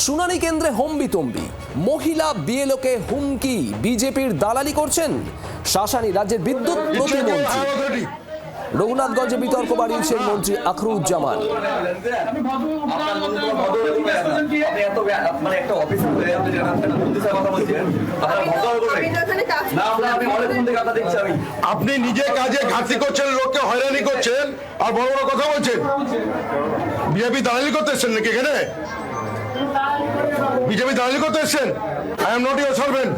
শুনানি কেন্দ্রে হম্বিতম্বি, মহিলা বিএলওকে হুমকি, বিজেপির দালালি করছেন শাসানি রাজ্যের বিদ্যুৎ প্রতিমন্ত্রী। রঘুনাথগঞ্জে বিতর্ক বাড়িয়েছেন মন্ত্রী আখরুজ্জামান। আপনি নিজে কাজে ঘাটতি করছেন, লোককে হয়রানি করছেন, আর বড় বড় কথা বলছেন। বিজেপি দালালি করতে এসছেন নাকি এখানে? বিজেপি দালালি করতে এসছেন? I am not your servant.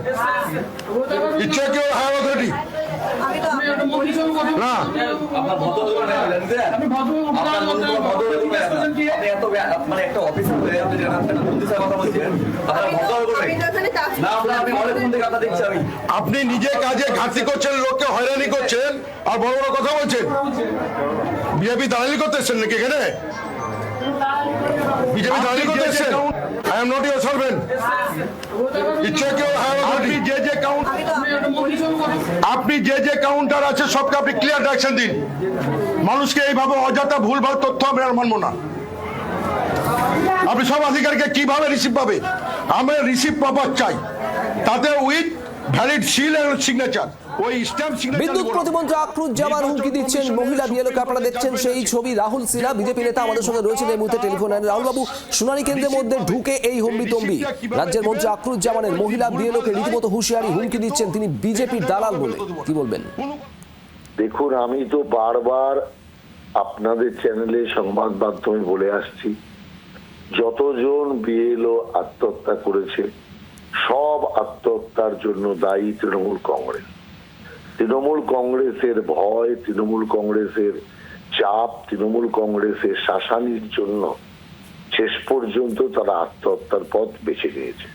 ইচ্ছা কেউ হায়ার অথরিটি না। আপনি নিজে কাজে ঘাটতি করছেন, লোককে হয়রানি করছেন, আর বড় বড় কথা বলছেন। বিজেপি দালালি করতে এসছেন নাকি এখানে? বিজেপি দালালি করতে এসছেন? I am not your servant. ইচ্ছা কেউ হায়ার অথরিটি আপনি যে কাউন্টার আছে সবকে আপনি ক্লিয়ার ডাইরেকশন দিন। মানুষকে এইভাবে অযথা ভুলভাল তথ্য আমি আর মানবো না। আপনি সব আধিকারিককে কিভাবে রিসিভ পাবে? আমরা রিসিভ পাবার চাই, তাতে with valid seal and signature. বিদ্যুৎ প্রতিমন্ত্রী আখরুজ্জামান হুমকি দিচ্ছেন মহিলা বিএলওকে। আপনারা দেখছেন সেই ছবি। রাহুল সিনহা বিজেপি নেতা আমাদের সঙ্গে রয়েছেন এই মুহূর্তে টেলিফোন লাইনে। রাহুল বাবু, শুনানি কেন্দ্রের মধ্যে ঢুকে এই হম্বিতম্বি, রাজ্যের মন্ত্রী আখরুজ্জামানের মহিলা বিএলওকে রীতিমতো হুঁশিয়ারি, হুমকি দিচ্ছেন তিনি বিজেপির দালাল বলে, কি বলবেন? দেখুন, আমি তো বারবার আপনাদের চ্যানেলে সংবাদ মাধ্যমে বলে আসছি, যতজন বিএলও আত্মহত্যা করেছে সব আত্মহত্যার জন্য দায়ী তৃণমূল কংগ্রেস। তৃণমূল কংগ্রেসের ভয়, তৃণমূল কংগ্রেসের চাপ, তৃণমূল কংগ্রেসের শাসানির জন্য শেষ পর্যন্ত তারা আত্মহত্যার পথ বেছে নিয়েছে।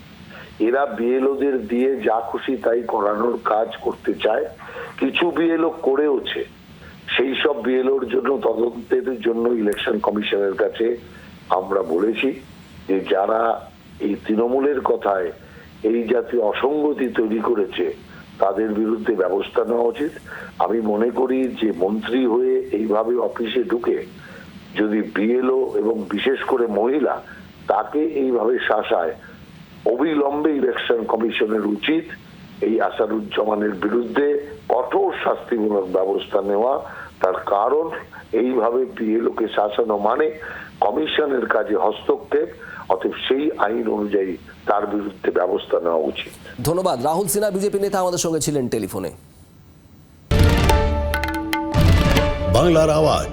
এরা বিএলওদের দিয়ে যা খুশি তাই করানোর কাজ করতে চায়। কিছু বিএলও করেওছে। সেই সব বিএলওর জন্য তদন্তের জন্য ইলেকশন কমিশনের কাছে আমরা বলেছি যে যারা এই তৃণমূলের কথায় এই জাতীয় অসঙ্গতি তৈরি করেছে তাদের বিরুদ্ধে ব্যবস্থা নেওয়া উচিত। আমি মনে করি যে মন্ত্রী হয়ে এইভাবে অফিসে ঢুকে যদি বিএলও এবং বিশেষ করে মহিলা তাকে এইভাবে শাসায়, অবিলম্বে ইলেকশন কমিশনের উচিত এই আসাদুজ্জামানের বিরুদ্ধে কঠোর শাস্তিমূলক ব্যবস্থা নেওয়া। তার কারণ এইভাবে বিএলওকে শাসানো মানে কমিশনের কাজে হস্তক্ষেপ, অতএব সেই আইন অনুযায়ী তার বিরুদ্ধে ব্যবস্থা নেওয়া উচিত। ধন্যবাদ। রাহুল সিনহা বিজেপি নেতা আমাদের সঙ্গে ছিলেন টেলিফোনে। বাংলার আওয়াজ,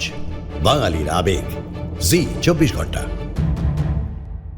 বাঙালির আবেগ, জি 24 ঘন্টা।